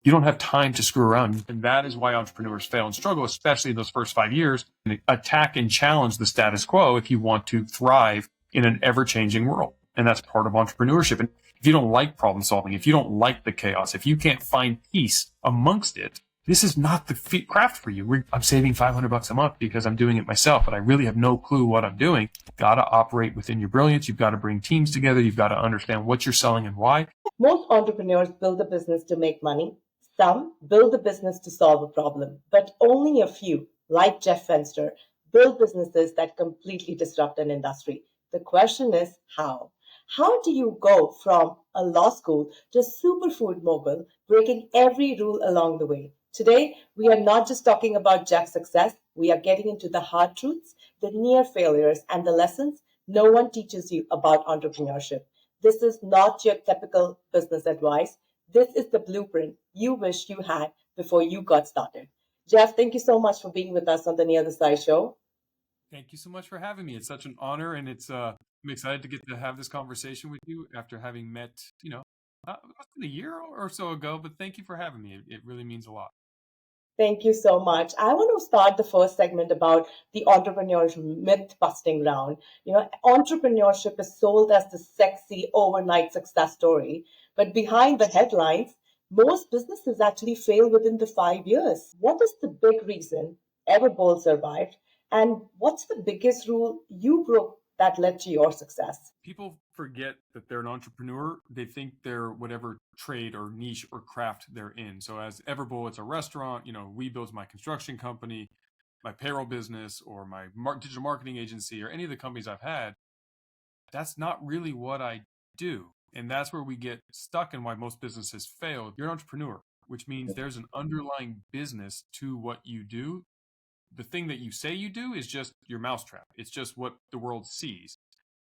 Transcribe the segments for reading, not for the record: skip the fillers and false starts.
You don't have time to screw around. And that is why entrepreneurs fail and struggle, especially in those first 5 years, and attack and challenge the status quo if you want to thrive in an ever-changing world. And that's part of entrepreneurship. And if you don't like problem solving, if you don't like the chaos, if you can't find peace amongst it, this is not the craft for you. I'm saving $500 a month because I'm doing it myself, but I really have no clue what I'm doing. You've got to operate within your brilliance. You've got to bring teams together. You've got to understand what you're selling and why. Most entrepreneurs build a business to make money. Some build a business to solve a problem, but only a few, like Jeff Fenster, build businesses that completely disrupt an industry. The question is how? How do you go from a law school to a superfood mogul, breaking every rule along the way? Today, we are not just talking about Jeff's success, we are getting into the hard truths, the near failures, and the lessons no one teaches you about entrepreneurship. This is not your typical business advice. This is the blueprint you wish you had before you got started. Jeff, thank you so much for being with us on the Niya Desai Show. Thank you so much for having me. It's such an honor, and I'm excited to get to have this conversation with you after having met, less than a year or so ago. But thank you for having me. It really means a lot. Thank you so much. I want to start the first segment about the entrepreneur's myth busting round. Entrepreneurship is sold as the sexy overnight success story, but behind the headlines, most businesses actually fail within the 5 years. What is the big reason Everbowl survived? And what's the biggest rule you broke that led to your success? People forget that they're an entrepreneur. They think they're whatever trade or niche or craft they're in. So as Everbowl, it's a restaurant. WeBuild's my construction company, my payroll business, or my digital marketing agency, or any of the companies I've had. That's not really what I do. And that's where we get stuck and why most businesses fail. You're an entrepreneur, which means there's an underlying business to what you do. The thing that you say you do is just your mousetrap. It's just what the world sees.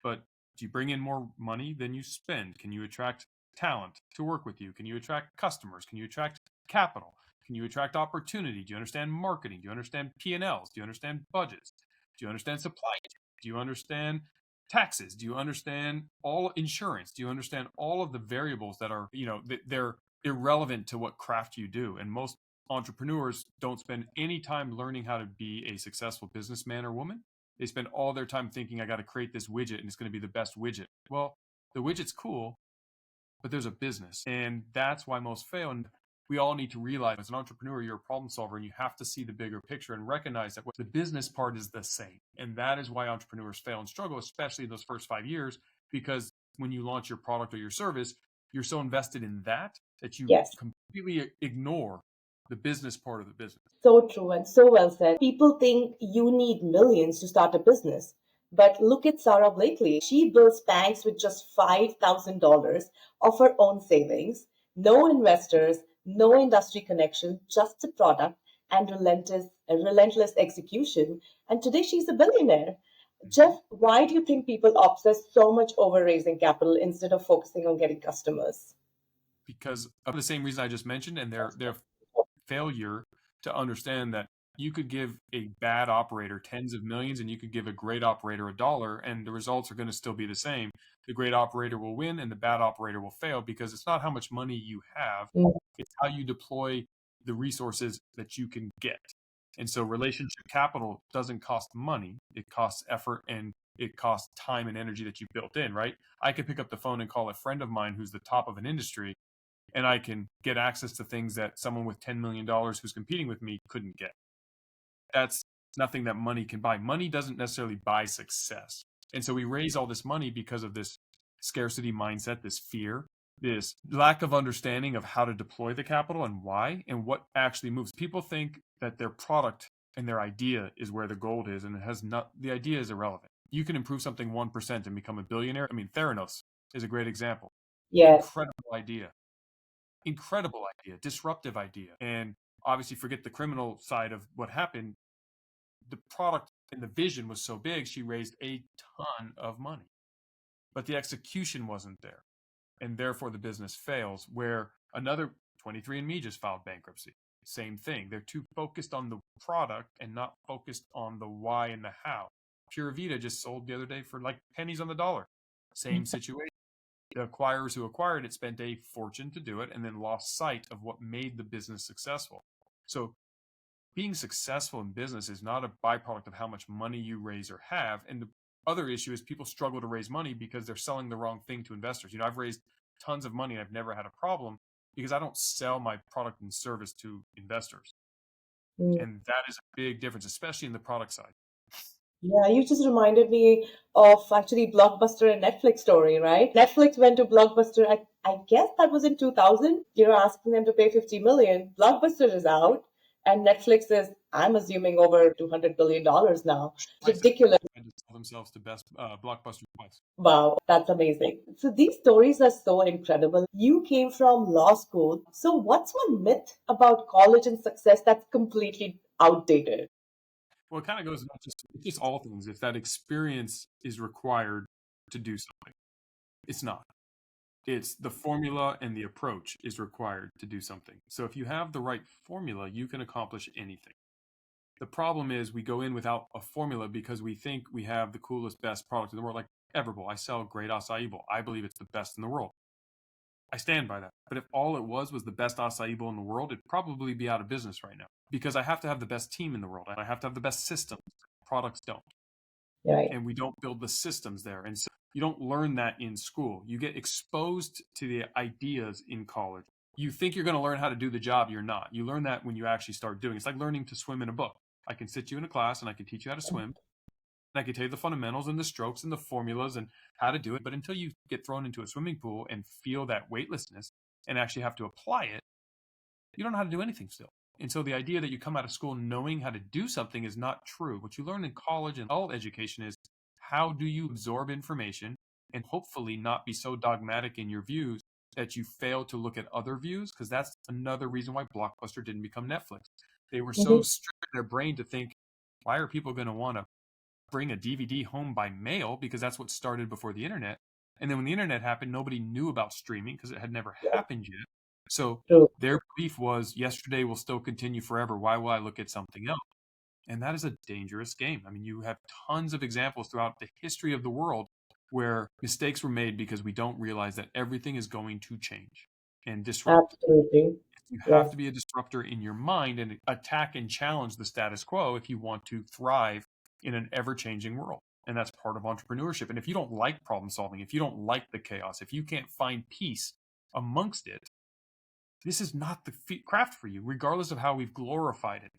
But do you bring in more money than you spend? Can you attract talent to work with you? Can you attract customers? Can you attract capital? Can you attract opportunity? Do you understand marketing? Do you understand P&Ls? Do you understand budgets? Do you understand supply chain? Do you understand taxes? Do you understand all insurance? Do you understand all of the variables that are, they're irrelevant to what craft you do? And most entrepreneurs don't spend any time learning how to be a successful businessman or woman. They spend all their time thinking, I got to create this widget and it's going to be the best widget. Well, the widget's cool, but there's a business. And that's why most fail. And we all need to realize as an entrepreneur, you're a problem solver and you have to see the bigger picture and recognize that the business part is the same. And that is why entrepreneurs fail and struggle, especially in those first 5 years, because when you launch your product or your service, you're so invested in that you completely ignore the business part of the business. So true and so well said. People think you need millions to start a business. But look at Sarah Blakely. She builds banks with just $5,000 of her own savings, no investors, no industry connection, just a product and relentless execution. And today she's a billionaire. Jeff, why do you think people obsess so much over raising capital instead of focusing on getting customers? Because of the same reason I just mentioned, and their failure to understand that you could give a bad operator tens of millions and you could give a great operator $1 and the results are going to still be the same. The great operator will win and the bad operator will fail because it's not how much money you have, it's how you deploy the resources that you can get. And so relationship capital doesn't cost money. It costs effort and it costs time and energy that you built in, right? I could pick up the phone and call a friend of mine who's the top of an industry and I can get access to things that someone with $10 million who's competing with me couldn't get. That's nothing that money can buy. Money doesn't necessarily buy success. And so we raise all this money because of this scarcity mindset, this fear, this lack of understanding of how to deploy the capital and why and what actually moves. People think that their product and their idea is where the gold is, and the idea is irrelevant. You can improve something 1% and become a billionaire. I mean, Theranos is a great example. Yes. Incredible idea, disruptive idea. And obviously forget the criminal side of what happened. The product and the vision was so big, she raised a ton of money, but the execution wasn't there. And therefore the business fails, where another 23andMe just filed bankruptcy. Same thing. They're too focused on the product and not focused on the why and the how. Pure Vita just sold the other day for like pennies on the dollar. Same situation. The acquirers who acquired it spent a fortune to do it and then lost sight of what made the business successful. So being successful in business is not a byproduct of how much money you raise or have. And the other issue is people struggle to raise money because they're selling the wrong thing to investors. I've raised tons of money and I've never had a problem because I don't sell my product and service to investors. And that is a big difference, especially in the product side. Yeah, you just reminded me of actually Blockbuster and Netflix story, right? Netflix went to Blockbuster, I guess that was in 2000, asking them to pay 50 million. Blockbuster is out, and Netflix is, I'm assuming, over $200 billion now. It's ridiculous. They just sell themselves to best Blockbuster twice. Wow, that's amazing. So these stories are so incredible. You came from law school. So what's one myth about college and success that's completely outdated? Well, it kind of goes it's just all things. If that experience is required to do something, it's not. It's the formula and the approach is required to do something. So if you have the right formula, you can accomplish anything. The problem is we go in without a formula because we think we have the coolest, best product in the world. Like Everbowl, I sell great acai bowl. I believe it's the best in the world. I stand by that. But if all it was the best acai bowl in the world, it'd probably be out of business right now because I have to have the best team in the world and I have to have the best systems. Products don't. Right. And we don't build the systems there. And so you don't learn that in school. You get exposed to the ideas in college. You think you're going to learn how to do the job. You're not. You learn that when you actually start doing it. It's like learning to swim in a book. I can sit you in a class and I can teach you how to swim. And I can tell you the fundamentals and the strokes and the formulas and how to do it. But until you get thrown into a swimming pool and feel that weightlessness and actually have to apply it, you don't know how to do anything still. And so the idea that you come out of school knowing how to do something is not true. What you learn in college and all education is how do you absorb information and hopefully not be so dogmatic in your views that you fail to look at other views, because that's another reason why Blockbuster didn't become Netflix. They were so strict in their brain to think, why are people going to want to bring a DVD home by mail? Because that's what started before the internet. And then when the internet happened, nobody knew about streaming because it had never happened yet. So their belief was yesterday will still continue forever. Why will I look at something else? And that is a dangerous game. I mean, you have tons of examples throughout the history of the world where mistakes were made because we don't realize that everything is going to change and disrupt. Absolutely. You have to be a disruptor in your mind and attack and challenge the status quo if you want to thrive in an ever-changing world. And that's part of entrepreneurship. And if you don't like problem solving, if you don't like the chaos, if you can't find peace amongst it, this is not the craft for you, regardless of how we've glorified it.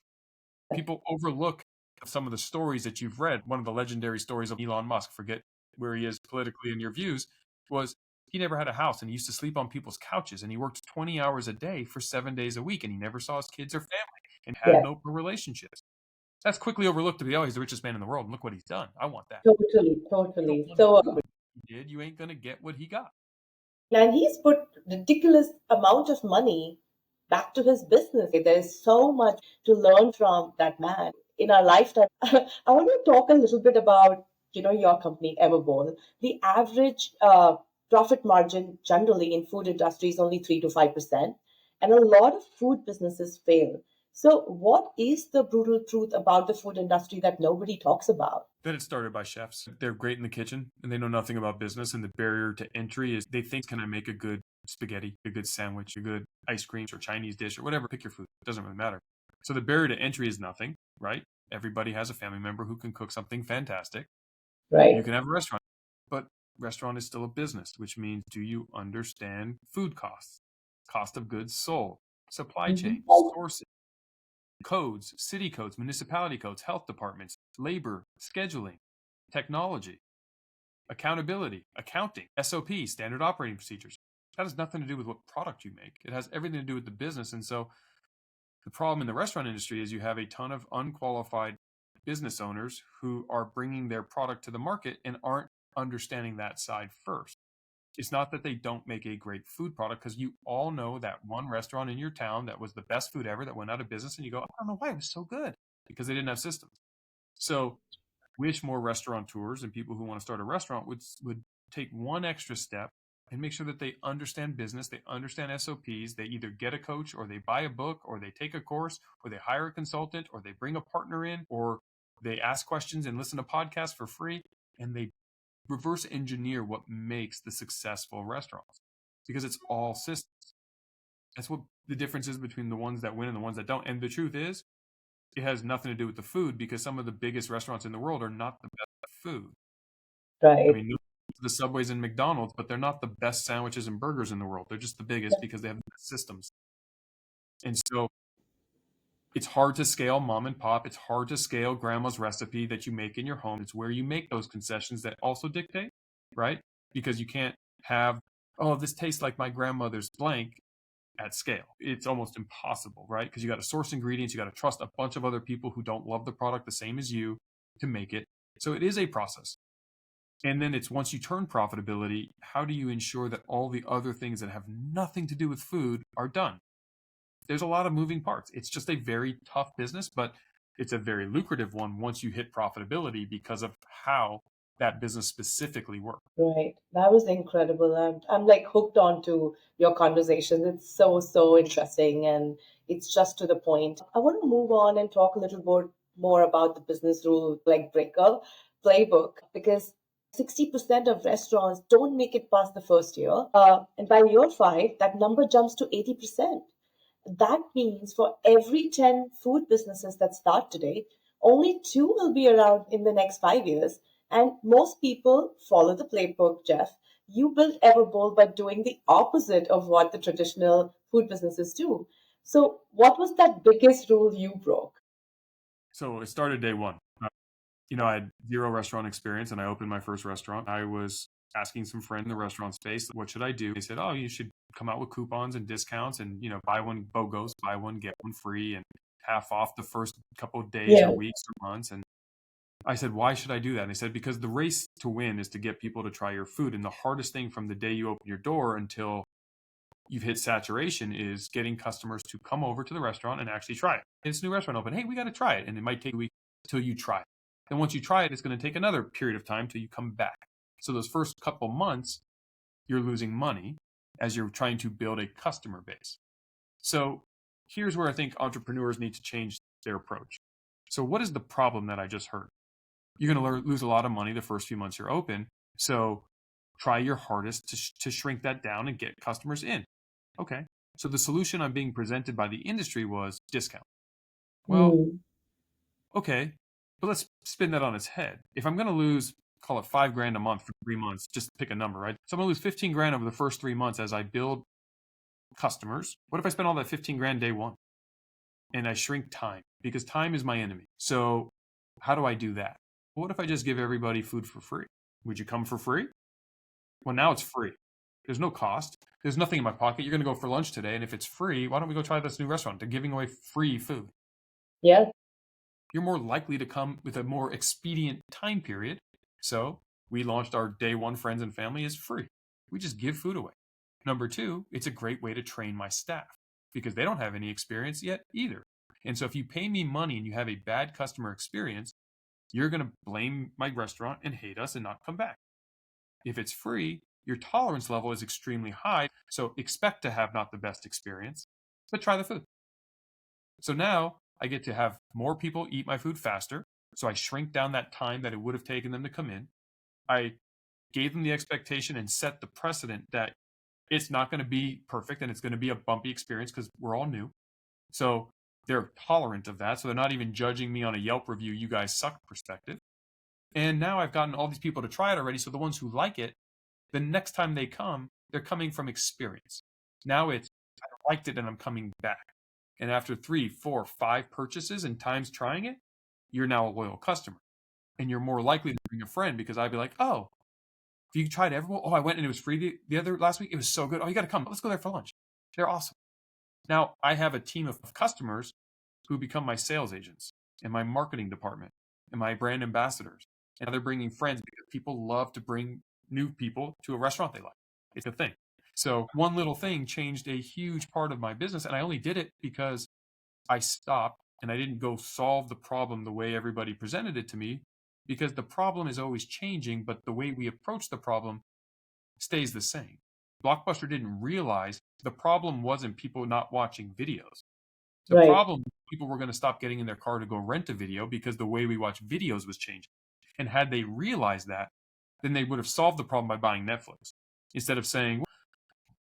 People overlook some of the stories that you've read. One of the legendary stories of Elon Musk, forget where he is politically in your views, was he never had a house and he used to sleep on people's couches and he worked 20 hours a day for 7 days a week and he never saw his kids or family and had no relationships. That's quickly overlooked to be, oh, he's the richest man in the world and look what he's done. I want that. Totally. So he did, you ain't going to get what he got. And he's put ridiculous amount of money back to his business. There's so much to learn from that man in our lifetime. I want to talk a little bit about, your company, Everbowl. The average profit margin generally in food industry is only 3 to 5%. And a lot of food businesses fail. So what is the brutal truth about the food industry that nobody talks about? That it's started by chefs. They're great in the kitchen and they know nothing about business. And the barrier to entry is they think, can I make a good spaghetti, a good sandwich, a good ice cream or Chinese dish or whatever, pick your food. It doesn't really matter. So the barrier to entry is nothing, right? Everybody has a family member who can cook something fantastic. Right. You can have a restaurant, but restaurant is still a business, which means do you understand food costs, cost of goods sold, supply chain, sourcing, codes, city codes, municipality codes, health departments, labor, scheduling, technology, accountability, accounting, SOP, standard operating procedures. That has nothing to do with what product you make. It has everything to do with the business. And so the problem in the restaurant industry is you have a ton of unqualified business owners who are bringing their product to the market and aren't understanding that side first. It's not that they don't make a great food product, because you all know that one restaurant in your town that was the best food ever that went out of business and you go, I don't know why it was so good, because they didn't have systems. So wish more restaurateurs and people who want to start a restaurant would take one extra step and make sure that they understand business, they understand SOPs, they either get a coach or they buy a book or they take a course or they hire a consultant or they bring a partner in or they ask questions and listen to podcasts for free and they reverse engineer what makes the successful restaurants, because it's all systems. That's what the difference is between the ones that win and the ones that don't. And the truth is, it has nothing to do with the food, because some of the biggest restaurants in the world are not the best food. I Right. mean, the Subways and McDonald's, but they're not the best sandwiches and burgers in the world. They're just the biggest because they have the best systems. And so it's hard to scale mom and pop. It's hard to scale grandma's recipe that you make in your home. It's where you make those concessions that also dictate, right? Because you can't have, oh, this tastes like my grandmother's blank at scale. It's almost impossible, right? Because you got to source ingredients. You got to trust a bunch of other people who don't love the product the same as you to make it. So it is a process. And then it's, once you turn profitability, how do you ensure that all the other things that have nothing to do with food are done? There's a lot of moving parts. It's just a very tough business, but it's a very lucrative one once you hit profitability because of how that business specifically works. Right. That was incredible. I'm like hooked onto your conversation. It's so interesting and it's just to the point. I want to move on and talk a little bit more about the business rule like breaker playbook, because 60% of restaurants don't make it past the first year. And by year 5, that number jumps to 80%. That means for every 10 food businesses that start today, only 2 will be around in the next 5 years. And most people follow the playbook, Jeff. You built Everbowl by doing the opposite of what the traditional food businesses do. So, what was that biggest rule you broke? So it started day one. I had 0 restaurant experience and I opened my first restaurant. I was asking some friends in the restaurant space, what should I do? They said, oh, you should come out with coupons and discounts and, buy one BOGOs, buy one, get one free, and half off the first couple of days Yeah. or weeks or months. And I said, why should I do that? And they said, because the race to win is to get people to try your food. And the hardest thing from the day you open your door until you've hit saturation is getting customers to come over to the restaurant and actually try it. It's a new restaurant open. Hey, we got to try it. And it might take a week until you try it. And once you try it, it's going to take another period of time till you come back. So those first couple months, you're losing money as you're trying to build a customer base. So here's where I think entrepreneurs need to change their approach. So what is the problem that I just heard? You're going to lose a lot of money the first few months you're open. So try your hardest to shrink that down and get customers in. Okay. So the solution I'm being presented by the industry was discount. Well, okay, but let's spin that on its head. If I'm going to lose, call it $5,000 a month for 3 months, just pick a number, right? So I'm going to lose 15 grand over the first 3 months as I build customers. What if I spend all that 15 grand day one and I shrink time? Because time is my enemy. So how do I do that? What if I just give everybody food for free? Would you come for free? Well, now it's free. There's no cost. There's nothing in my pocket. You're going to go for lunch today. And if it's free, why don't we go try this new restaurant? They're giving away free food. Yeah. You're more likely to come with a more expedient time period. So we launched our day one friends and family is free. We just give food away. Number 2, it's a great way to train my staff because they don't have any experience yet either. And so if you pay me money and you have a bad customer experience, you're going to blame my restaurant and hate us and not come back. If it's free, your tolerance level is extremely high. So expect to have not the best experience, but try the food. So now I get to have more people eat my food faster. So I shrink down that time that it would have taken them to come in. I gave them the expectation and set the precedent that it's not going to be perfect and it's going to be a bumpy experience because we're all new. So they're tolerant of that. So they're not even judging me on a Yelp review, you guys suck perspective. And now I've gotten all these people to try it already. So the ones who like it, the next time they come, they're coming from experience. Now it's, I liked it and I'm coming back. And after 3, 4, 5 purchases and times trying it, you're now a loyal customer. And you're more likely to bring a friend because I'd be like, oh, if you tried Everbowl, oh, I went and it was free the other last week. It was so good. Oh, you got to come. Let's go there for lunch. They're awesome. Now I have a team of customers who become my sales agents and my marketing department and my brand ambassadors. And they're bringing friends because people love to bring new people to a restaurant they like. It's a thing. So one little thing changed a huge part of my business. And I only did it because I stopped and I didn't go solve the problem the way everybody presented it to me, because the problem is always changing, but the way we approach the problem stays the same. Blockbuster didn't realize the problem wasn't people not watching videos. The Right. problem, people were going to stop getting in their car to go rent a video because the way we watch videos was changing. And had they realized that, then they would have solved the problem by buying Netflix instead of saying, well,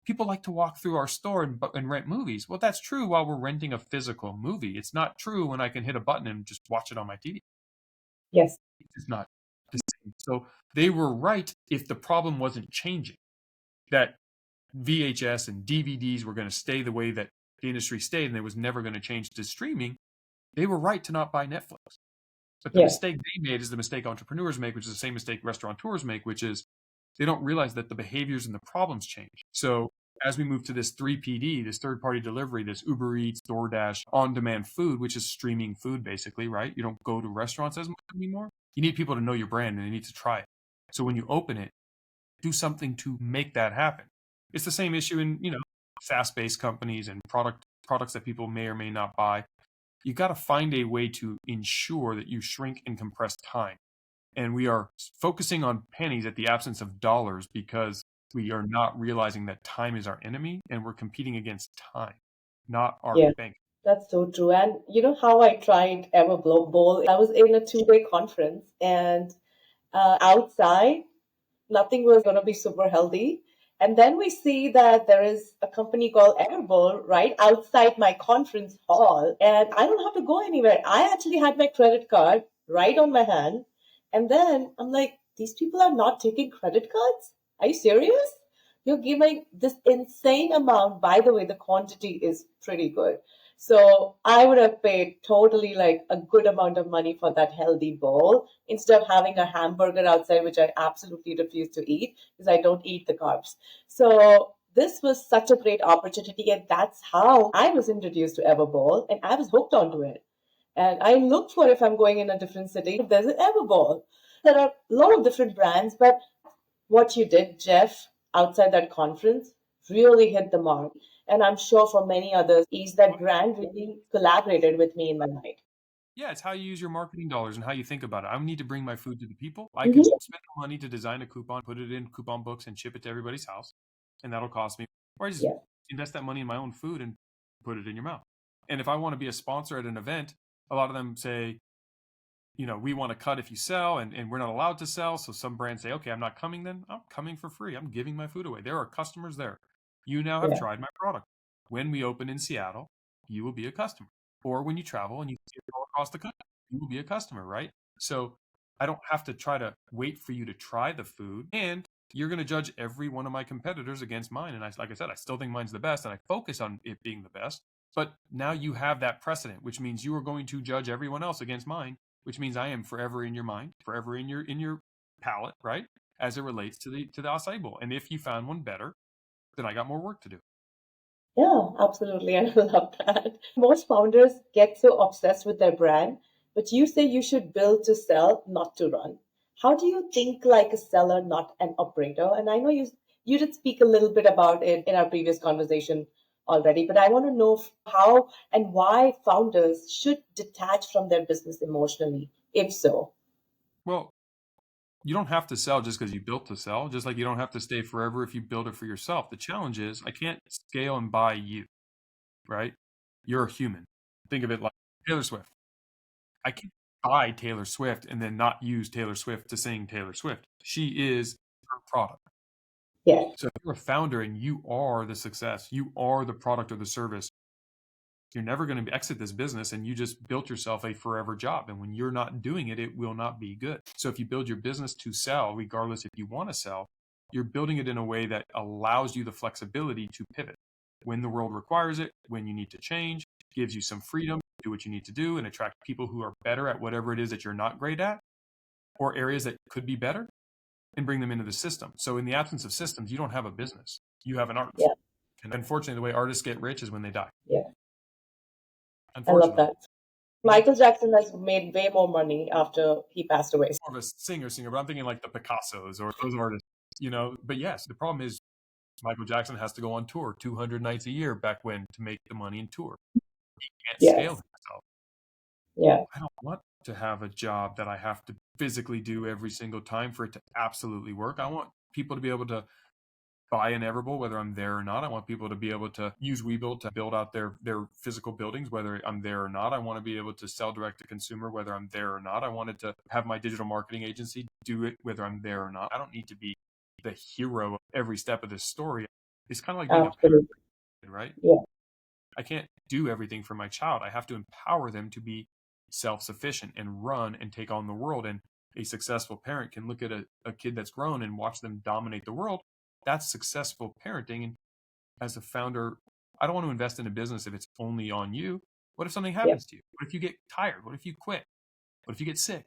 people like to walk through our store and rent movies. Well, that's true while we're renting a physical movie. It's not true when I can hit a button and just watch it on my TV. Yes. It's not the same. So they were right if the problem wasn't changing, that VHS and DVDs were going to stay the way that the industry stayed and it was never going to change to streaming. They were right to not buy Netflix. But the mistake they made is the mistake entrepreneurs make, which is the same mistake restaurateurs make, which is they don't realize that the behaviors and the problems change. So as we move to this 3PD, this third-party delivery, this Uber Eats, DoorDash, on-demand food, which is streaming food basically, right? You don't go to restaurants as much anymore. You need people to know your brand and they need to try it. So when you open it, do something to make that happen. It's the same issue in, SaaS-based companies and products that people may or may not buy. You got to find a way to ensure that you shrink and compress time. And we are focusing on pennies at the absence of dollars because we are not realizing that time is our enemy and we're competing against time, not our bank. That's so true. And you know how I tried Everbowl? I was in a 2-day conference and outside, nothing was going to be super healthy. And then we see that there is a company called Everbowl right outside my conference hall, and I don't have to go anywhere. I actually had my credit card right on my hand. And then I'm like, these people are not taking credit cards? Are you serious? You're giving this insane amount. By the way, the quantity is pretty good. So I would have paid totally like a good amount of money for that healthy bowl instead of having a hamburger outside, which I absolutely refuse to eat because I don't eat the carbs. So this was such a great opportunity. And that's how I was introduced to Everbowl and I was hooked onto it. And I looked for if I'm going in a different city, there's an Everbowl. There are a lot of different brands, but what you did, Jeff, outside that conference really hit the mark. And I'm sure for many others, is that brand really collaborated with me in my mind. Yeah, it's how you use your marketing dollars and how you think about it. I need to bring my food to the people. I can spend the money to design a coupon, put it in coupon books, and ship it to everybody's house, and that'll cost me. Or I just invest that money in my own food and put it in your mouth. And if I want to be a sponsor at an event, a lot of them say, we want to cut if you sell, and we're not allowed to sell. So some brands say, okay, I'm not coming then. I'm coming for free. I'm giving my food away. There are customers there. You now have tried my product. When we open in Seattle, you will be a customer. Or when you travel and you see it all across the country, you will be a customer, right? So I don't have to try to wait for you to try the food. And you're going to judge every one of my competitors against mine. And like I said, I still think mine's the best and I focus on it being the best. But now you have that precedent, which means you are going to judge everyone else against mine, which means I am forever in your mind, forever in your palate, right? As it relates to the acai bowl. And if you found one better, then I got more work to do. Yeah, absolutely. I love that. Most founders get so obsessed with their brand, but you say you should build to sell, not to run. How do you think like a seller, not an operator? And I know you did speak a little bit about it in our previous conversation already, but I want to know how and why founders should detach from their business emotionally, if so. Well, you don't have to sell just because you built to sell, just like you don't have to stay forever if you build it for yourself. The challenge is I can't scale and buy you, right? You're a human. Think of it like Taylor Swift. I can't buy Taylor Swift and then not use Taylor Swift to sing Taylor Swift. She is her product. Yeah. So if you're a founder and you are the success, you are the product or the service, you're never going to exit this business and you just built yourself a forever job. And when you're not doing it, it will not be good. So if you build your business to sell, regardless if you want to sell, you're building it in a way that allows you the flexibility to pivot when the world requires it, when you need to change, gives you some freedom to do what you need to do and attract people who are better at whatever it is that you're not great at or areas that could be better and bring them into the system. So in the absence of systems, you don't have a business. You have an art. Yeah. And unfortunately, the way artists get rich is when they die. Yeah. I love that. Michael Jackson has made way more money after he passed away. More of a singer, but I'm thinking like the Picassos or those artists, But yes, the problem is Michael Jackson has to go on tour 200 nights a year back when to make the money in tour. He can't scale himself. Yeah. I don't want to have a job that I have to physically do every single time for it to absolutely work. I want people to be able to buy an Everbowl, whether I'm there or not. I want people to be able to use Webuild to build out their physical buildings, whether I'm there or not. I want to be able to sell direct to consumer, whether I'm there or not. I wanted to have my digital marketing agency do it, whether I'm there or not. I don't need to be the hero of every step of this story. It's kind of like being a Absolutely. parent, right? Yeah. I can't do everything for my child. I have to empower them to be self-sufficient and run and take on the world. And a successful parent can look at a kid that's grown and watch them dominate the world. That's successful parenting. And as a founder, I don't want to invest in a business if it's only on you. What if something Yeah. happens to you? What if you get tired? What if you quit? What if you get sick?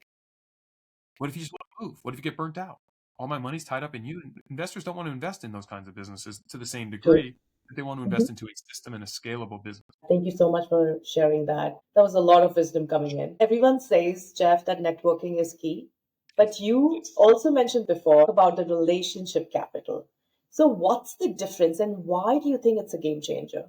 What if you just want to move? What if you get burnt out? All my money's tied up in you. Investors don't want to invest in those kinds of businesses to the same True. degree that they want to invest into a system and a scalable business. Thank you so much for sharing that. That was a lot of wisdom coming in. Everyone says, Jeff, that networking is key. But you also mentioned before about the relationship capital. So, what's the difference and why do you think it's a game changer?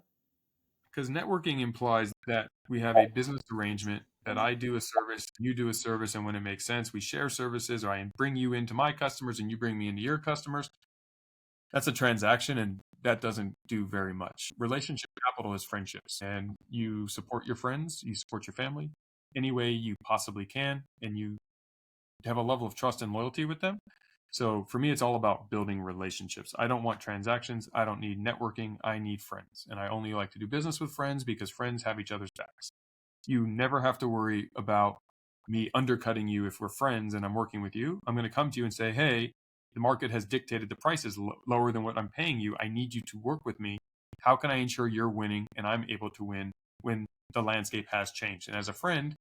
Because networking implies that we have a business arrangement that I do a service, you do a service, and when it makes sense, we share services, or I bring you into my customers and you bring me into your customers. That's a transaction, and that doesn't do very much. Relationship capital is friendships, and you support your friends, you support your family any way you possibly can, and you have a level of trust and loyalty with them. So for me, it's all about building relationships. I don't want transactions. I don't need networking. I need friends. And I only like to do business with friends because friends have each other's backs. You never have to worry about me undercutting you if we're friends and I'm working with you. I'm going to come to you and say, hey, the market has dictated the prices lower than what I'm paying you. I need you to work with me. How can I ensure you're winning and I'm able to win when the landscape has changed? And as a friend,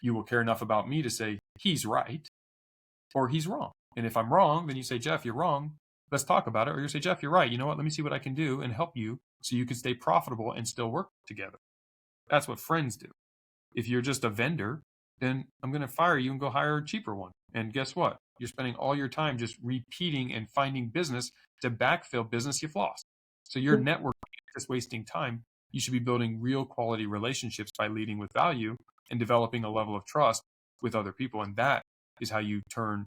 you will care enough about me to say, he's right or he's wrong. And if I'm wrong, then you say, Jeff, you're wrong. Let's talk about it. Or you say, Jeff, you're right. You know what? Let me see what I can do and help you so you can stay profitable and still work together. That's what friends do. If you're just a vendor, then I'm going to fire you and go hire a cheaper one. And guess what? You're spending all your time just repeating and finding business to backfill business you've lost. So your network is just wasting time. You should be building real quality relationships by leading with value and developing a level of trust with other people. And that is how you turn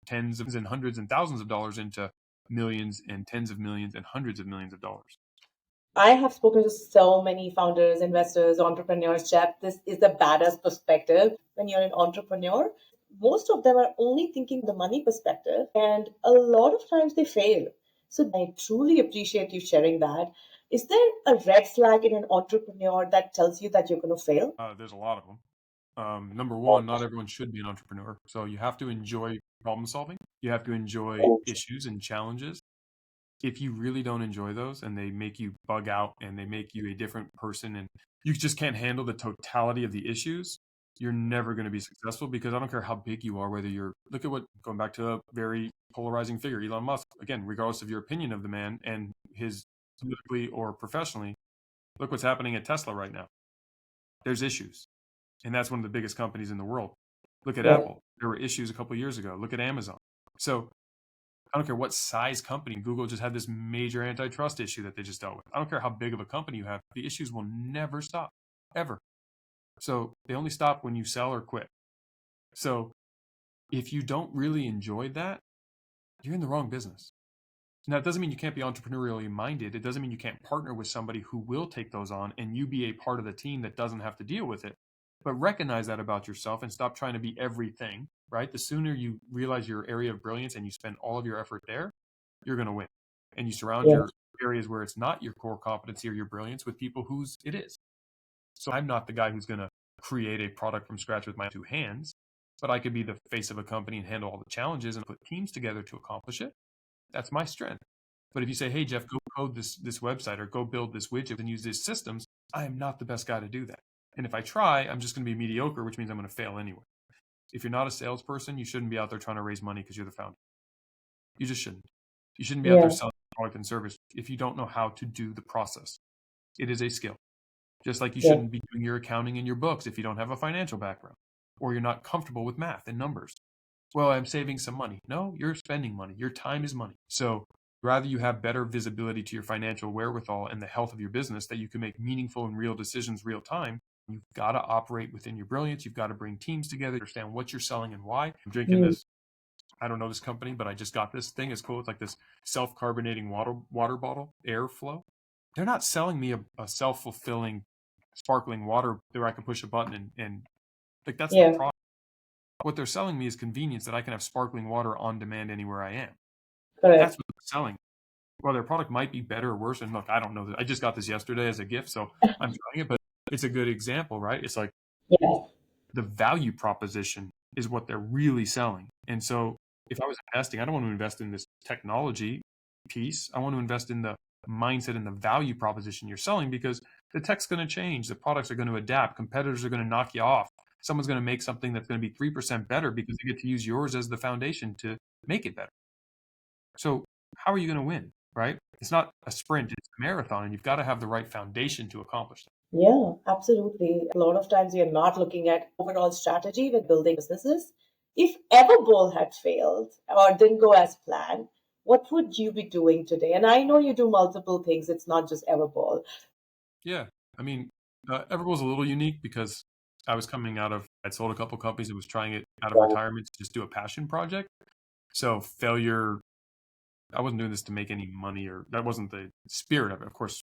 tens and hundreds and thousands of dollars into millions and tens of millions and hundreds of millions of dollars. I have spoken to so many founders, investors, entrepreneurs, Jeff. This is the badass perspective. When you're an entrepreneur, most of them are only thinking the money perspective, and a lot of times they fail. So I truly appreciate you sharing that. Is there a red flag in an entrepreneur that tells you that you're going to fail? There's a lot of them. Number one, not everyone should be an entrepreneur. So you have to enjoy problem solving. You have to enjoy issues and challenges. If you really don't enjoy those and they make you bug out and they make you a different person and you just can't handle the totality of the issues, you're never going to be successful, because I don't care how big you are, whether you're, look at what, going back to a very polarizing figure, Elon Musk, again, regardless of your opinion of the man and his politically or professionally, look what's happening at Tesla right now. There's issues. And that's one of the biggest companies in the world. Look at Apple. There were issues a couple of years ago. Look at Amazon. So I don't care what size company. Google just had this major antitrust issue that they just dealt with. I don't care how big of a company you have. The issues will never stop, ever. So they only stop when you sell or quit. So if you don't really enjoy that, you're in the wrong business. Now, it doesn't mean you can't be entrepreneurially minded. It doesn't mean you can't partner with somebody who will take those on and you be a part of the team that doesn't have to deal with it. But recognize that about yourself and stop trying to be everything, right? The sooner you realize your area of brilliance and you spend all of your effort there, you're going to win. And you surround your areas where it's not your core competency or your brilliance with people whose it is. So I'm not the guy who's going to create a product from scratch with my two hands, but I could be the face of a company and handle all the challenges and put teams together to accomplish it. That's my strength. But if you say, hey, Jeff, go code this website or go build this widget and use these systems, I am not the best guy to do that. And if I try, I'm just going to be mediocre, which means I'm going to fail anyway. If you're not a salesperson, you shouldn't be out there trying to raise money because you're the founder. You just shouldn't. You shouldn't be out there selling product and service if you don't know how to do the process. It is a skill. Just like you shouldn't be doing your accounting and your books if you don't have a financial background or you're not comfortable with math and numbers. Well, I'm saving some money. No, you're spending money. Your time is money. So rather you have better visibility to your financial wherewithal and the health of your business that you can make meaningful and real decisions real time. You've got to operate within your brilliance. You've got to bring teams together, understand what you're selling and why. I'm drinking this I don't know this company, but I just got this thing. It's cool. It's like this self-carbonating water bottle, airflow. They're not selling me a self-fulfilling sparkling water where I can push a button and like that's the Yeah, product. What they're selling me is convenience that I can have sparkling water on demand anywhere I am. That's correct. what they're selling. Well, their product might be better or worse. And look, I don't know that. I just got this yesterday as a gift, so I'm trying it, but it's a good example, right? It's like Yes, the value proposition is what they're really selling. And so if I was investing, I don't want to invest in this technology piece. I want to invest in the mindset and the value proposition you're selling because the tech's going to change. The products are going to adapt. Competitors are going to knock you off. Someone's going to make something that's going to be 3% better because they get to use yours as the foundation to make it better. So how are you going to win, right? It's not a sprint, it's a marathon, and you've got to have the right foundation to accomplish that. yeah, absolutely. A lot of times you're not looking at overall strategy with building businesses. If Everbowl had failed or didn't go as planned, what would you be doing today? And I know you do multiple things. It's not just Everbowl. Yeah. I mean, Everbowl's a little unique because I was coming out of, I'd sold a couple companies and was trying it out of retirement to just do a passion project. So failure, I wasn't doing this to make any money or that wasn't the spirit of it. Of course,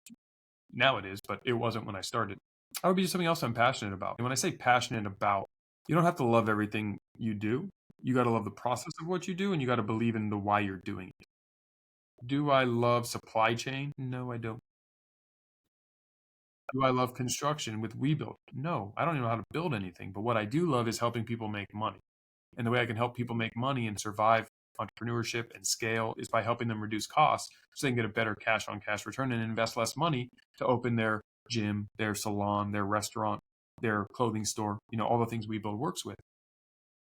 now it is, but it wasn't when I started. I would be something else I'm passionate about. And when I say passionate about, you don't have to love everything you do. You got to love the process of what you do and you got to believe in the why you're doing it. Do I love supply chain? No, I don't. Do I love construction with WeBuild? No, I don't even know how to build anything. But what I do love is helping people make money. And the way I can help people make money and survive entrepreneurship and scale is by helping them reduce costs so they can get a better cash on cash return and invest less money to open their gym, their salon, their restaurant, their clothing store, all the things WeBuild works with.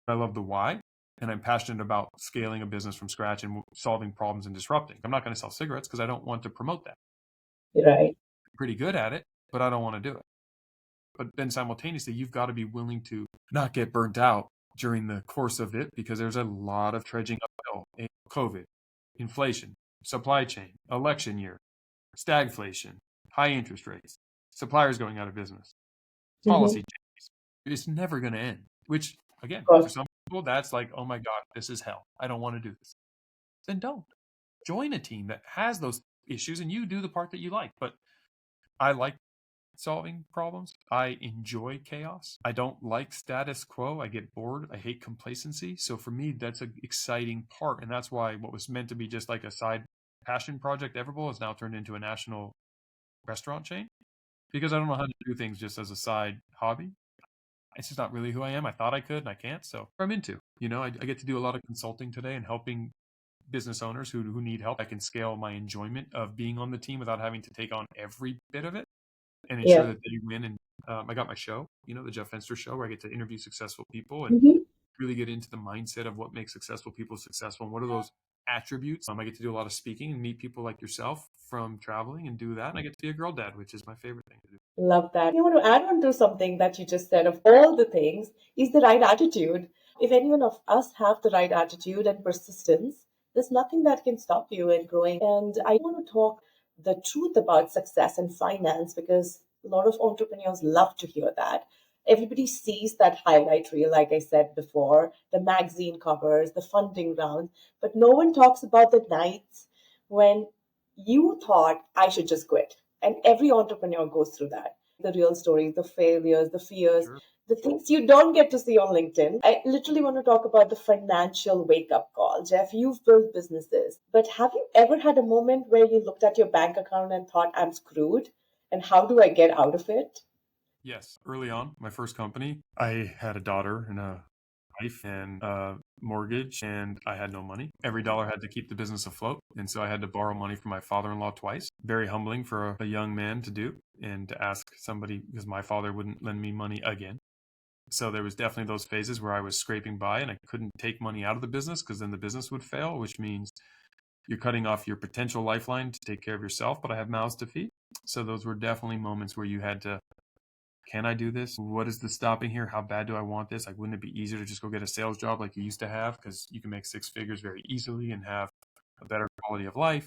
I love the why. And I'm passionate about scaling a business from scratch and solving problems and disrupting. I'm not going to sell cigarettes because I don't want to promote that. Right. I'm pretty good at it, but I don't want to do it. But then simultaneously, you've got to be willing to not get burnt out during the course of it because there's a lot of trudging uphill. COVID, inflation, supply chain, election year, stagflation, high interest rates, suppliers going out of business, Mm-hmm. policy changes. It's never going to end, which, again, Of for course. some people, that's like, oh my God, this is hell. I don't want to do this. Then don't. Join a team that has those issues and you do the part that you like. But I like solving problems. I enjoy chaos. I don't like status quo. I get bored. I hate complacency. So for me, that's an exciting part. And that's why what was meant to be just like a side passion project, Everbowl, has now turned into a national restaurant chain because I don't know how to do things just as a side hobby. It's just not really who I am. I thought I could and I can't. So I'm into, I get to do a lot of consulting today and helping business owners who need help. I can scale my enjoyment of being on the team without having to take on every bit of it and ensure Yeah. that they win. And I got my show, the Jeff Fenster show, where I get to interview successful people and Mm-hmm. really get into the mindset of what makes successful people successful and what are those attributes. I get to do a lot of speaking and meet people like yourself from traveling and do that. And I get to be a girl dad, which is my favorite thing to do. Love that. I want to add on to something that you just said of all the things is the right attitude. If any one of us have the right attitude and persistence, there's nothing that can stop you in growing. And I want to talk the truth about success and finance because a lot of entrepreneurs love to hear that. Everybody sees that highlight reel, like I said before, the magazine covers, the funding rounds, but no one talks about the nights when you thought I should just quit. And every entrepreneur goes through that. The real stories, the failures, the fears, Sure. the things you don't get to see on LinkedIn. I literally want to talk about the financial wake up call. Jeff, you've built businesses, but have you ever had a moment where you looked at your bank account and thought, I'm screwed? And how do I get out of it? Yes. Early on, my first company, I had a daughter and a wife and a mortgage, and I had no money. Every dollar had to keep the business afloat. And so I had to borrow money from my father-in-law twice. Very humbling for a young man to do and to ask somebody because my father wouldn't lend me money again. So there was definitely those phases where I was scraping by and I couldn't take money out of the business because then the business would fail, which means you're cutting off your potential lifeline to take care of yourself, but I have mouths to feed. So those were definitely moments where you had to, can I do this? What is the stopping here? How bad do I want this? Like, wouldn't it be easier to just go get a sales job like you used to have? Because you can make six figures very easily and have a better quality of life.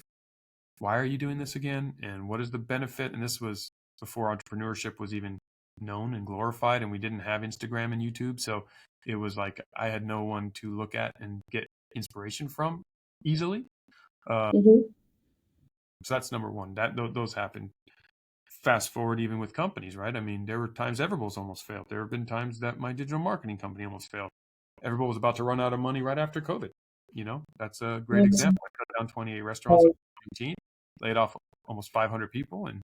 Why are you doing this again? And what is the benefit? And this was before entrepreneurship was even known and glorified, and we didn't have Instagram and YouTube. So it was like I had no one to look at and get inspiration from easily. Mm-hmm. So that's number one. Those happen. Fast forward even with companies, right? I mean, there were times Everbowl's almost failed. There have been times that my digital marketing company almost failed. Everbowl was about to run out of money right after COVID. That's a great example. I cut down 28 restaurants in 2019, laid off almost 500 people, and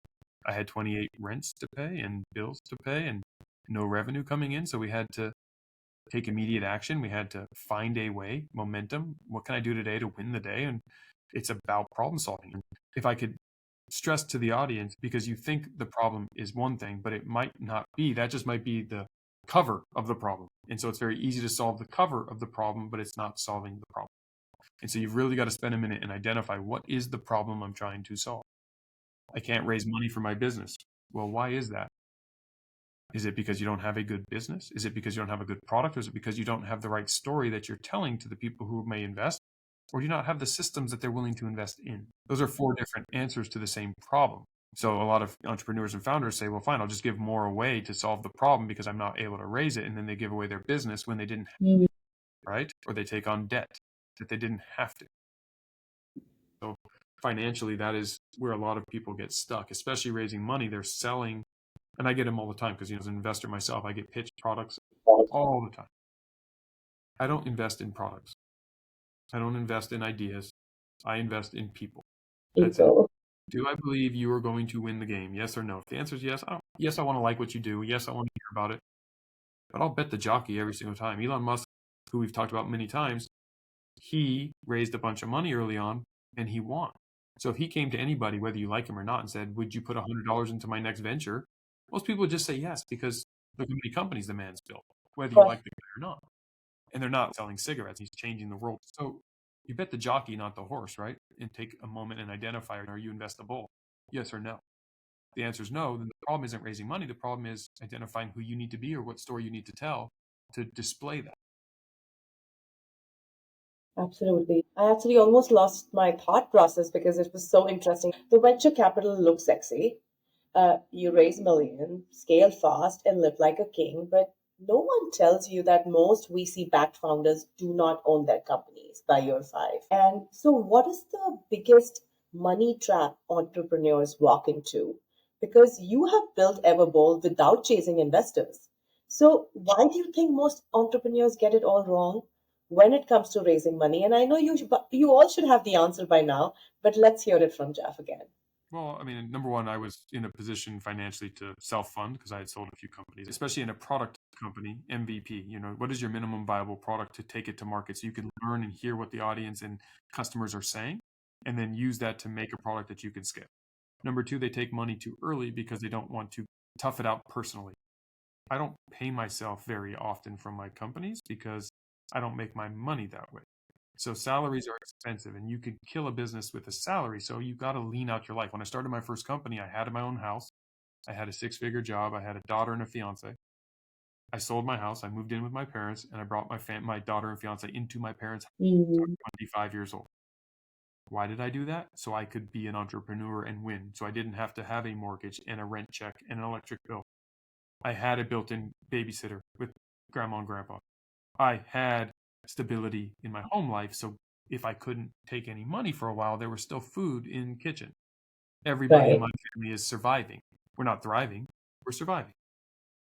I had 28 rents to pay and bills to pay and no revenue coming in. So we had to take immediate action. We had to find a way, momentum. What can I do today to win the day? And it's about problem solving. And if I could stress to the audience, because you think the problem is one thing, but it might not be. That just might be the cover of the problem. And so it's very easy to solve the cover of the problem, but it's not solving the problem. And so you've really got to spend a minute and identify, what is the problem I'm trying to solve? I can't raise money for my business. Well, why is that? Is it because you don't have a good business? Is it because you don't have a good product? Or is it because you don't have the right story that you're telling to the people who may invest? Or do you not have the systems that they're willing to invest in? Those are 4 different answers to the same problem. So a lot of entrepreneurs and founders say, well, fine, I'll just give more away to solve the problem because I'm not able to raise it. And then they give away their business when they didn't, right? Or they take on debt that they didn't have to. So financially, that is where a lot of people get stuck, especially raising money. They're selling, and I get them all the time because, as an investor myself, I get pitched products all the time. I don't invest in products. I don't invest in ideas. I invest in people. That's it. Do I believe you are going to win the game? Yes or no? If the answer is yes, I want to like what you do. Yes, I want to hear about it. But I'll bet the jockey every single time. Elon Musk, who we've talked about many times, he raised a bunch of money early on and he won. So if he came to anybody, whether you like him or not, and said, would you put $100 into my next venture? Most people would just say yes, because look how many companies the man's built, whether you like the guy or not. And they're not selling cigarettes. He's changing the world. So you bet the jockey, not the horse, right? And take a moment and identify, are you investable? Yes or no? If the answer is no, then the problem isn't raising money. The problem is identifying who you need to be or what story you need to tell to display that. Absolutely. I actually almost lost my thought process because it was so interesting. The venture capital looks sexy. You raise millions, scale fast, and live like a king, but no one tells you that most VC-backed founders do not own their companies by year 5. And so what is the biggest money trap entrepreneurs walk into? Because you have built Everbowl without chasing investors. So why do you think most entrepreneurs get it all wrong when it comes to raising money? And I know you all should have the answer by now, but let's hear it from Jeff again. Well, I mean, number one, I was in a position financially to self-fund because I had sold a few companies, especially in a product company, MVP. What is your minimum viable product to take it to market so you can learn and hear what the audience and customers are saying, and then use that to make a product that you can scale. Number two, they take money too early because they don't want to tough it out personally. I don't pay myself very often from my companies because I don't make my money that way. So salaries are expensive and you could kill a business with a salary. So you got to lean out your life. When I started my first company, I had my own house. I had a 6-figure job. I had a daughter and a fiance. I sold my house. I moved in with my parents and I brought my daughter and fiance into my parents' house. I was 25 years old. Why did I do that? So I could be an entrepreneur and win. So I didn't have to have a mortgage and a rent check and an electric bill. I had a built-in babysitter with grandma and grandpa. I had stability in my home life. So if I couldn't take any money for a while, there was still food in the kitchen. Everybody in my family is surviving. We're not thriving. We're surviving.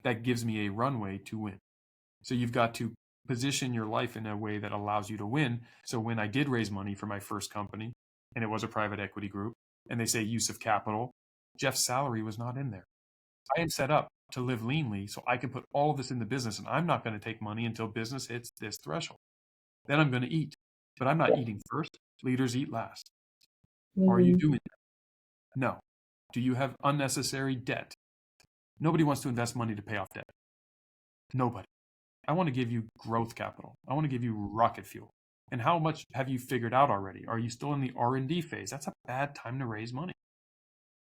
That gives me a runway to win. So you've got to position your life in a way that allows you to win. So when I did raise money for my first company, and it was a private equity group, and they say use of capital, Jeff's salary was not in there. I am set up to live leanly so I can put all of this in the business, and I'm not going to take money until business hits this threshold. Then I'm going to eat, but I'm not eating first. Leaders eat last. Are you doing that? No. Do you have unnecessary debt? Nobody wants to invest money to pay off debt. Nobody. I want to give you growth capital. I want to give you rocket fuel. And how much have you figured out already? Are you still in the R&D phase? That's a bad time to raise money.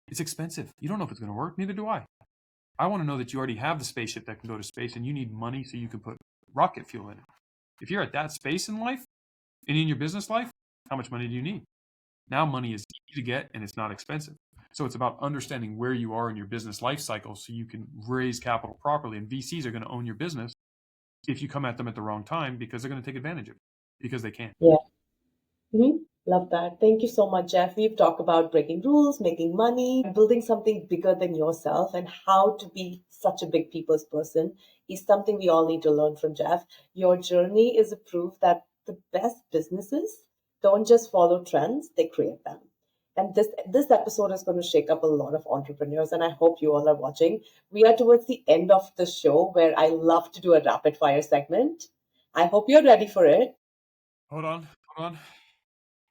It's expensive. You don't know if it's going to work. Neither do I. I want to know that you already have the spaceship that can go to space and you need money so you can put rocket fuel in it. If you're at that space in life and in your business life, how much money do you need? Now money is easy to get and it's not expensive. So it's about understanding where you are in your business life cycle so you can raise capital properly. And VCs are going to own your business if you come at them at the wrong time because they're going to take advantage of it. because they can. Yeah. Love that. Thank you so much, Jeff. We've talked about breaking rules, making money, building something bigger than yourself, and how to be such a big people's person is something we all need to learn from Jeff. Your journey is a proof that the best businesses don't just follow trends, they create them. And this episode is going to shake up a lot of entrepreneurs, and I hope you all are watching. We are towards the end of the show where I love to do a rapid fire segment. I hope you're ready for it. Hold on.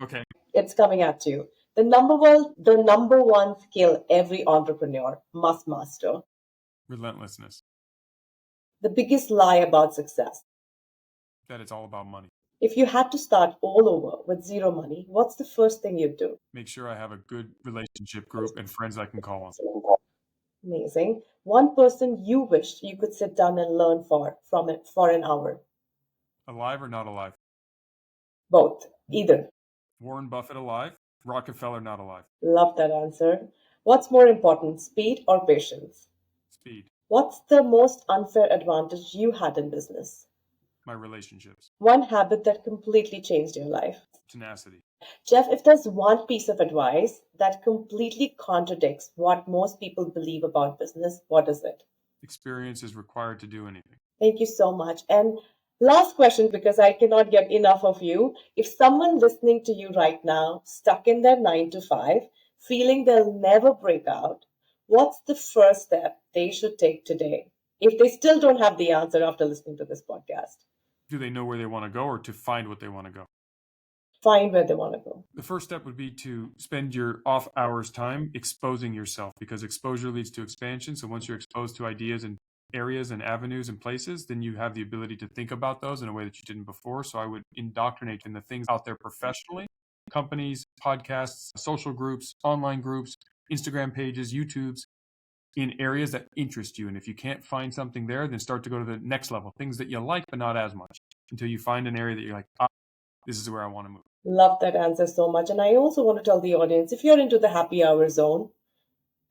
Okay. It's coming at you. The number one skill every entrepreneur must master. Relentlessness. The biggest lie about success. That it's all about money. If you had to start all over with zero money, what's the first thing you'd do? Make sure I have a good relationship group and friends I can call on. Amazing. One person you wished you could sit down and learn from it for an hour. Alive or not alive? Both. Either. Warren Buffett alive, Rockefeller not alive. Love that answer. What's more important, speed or patience? Speed. What's the most unfair advantage you had in business? My relationships. One habit that completely changed your life. Tenacity. Jeff, if there's one piece of advice that completely contradicts what most people believe about business, what is it? Experience is required to do anything. Thank you so much. And last question, because I cannot get enough of you. If someone listening to you right now, stuck in their 9 to 5, feeling they'll never break out, what's the first step they should take today? If they still don't have the answer after listening to this podcast. Do they know where they want to go, or to find what they want to go? Find where they want to go. The first step would be to spend your off hours time exposing yourself, because exposure leads to expansion. So once you're exposed to ideas and areas and avenues and places, then you have the ability to think about those in a way that you didn't before. So I would indoctrinate in the things out there professionally, companies, podcasts, social groups, online groups, Instagram pages, YouTubes, in areas that interest you. And if you can't find something there, then start to go to the next level, things that you like, but not as much, until you find an area that you're like, this is where I want to move. Love that answer so much. And I also want to tell the audience, if you're into the happy hour zone,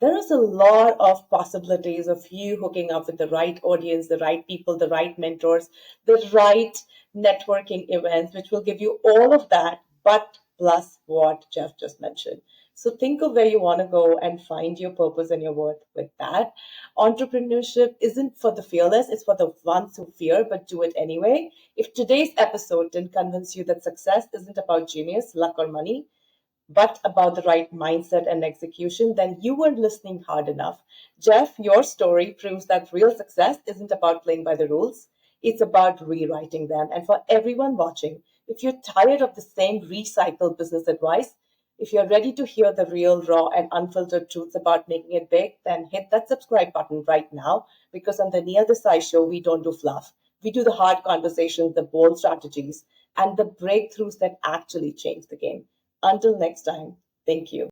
there is a lot of possibilities of you hooking up with the right audience, the right people, the right mentors, the right networking events, which will give you all of that, but plus what Jeff just mentioned. So think of where you want to go and find your purpose and your worth with that. Entrepreneurship isn't for the fearless, it's for the ones who fear but do it anyway. If today's episode didn't convince you that success isn't about genius, luck, or money, but about the right mindset and execution, then you weren't listening hard enough. Jeff, your story proves that real success isn't about playing by the rules. It's about rewriting them. And for everyone watching, if you're tired of the same recycled business advice, if you're ready to hear the real, raw, and unfiltered truths about making it big, then hit that subscribe button right now, because on the Niya Desai Show, we don't do fluff. We do the hard conversations, the bold strategies, and the breakthroughs that actually change the game. Until next time, thank you.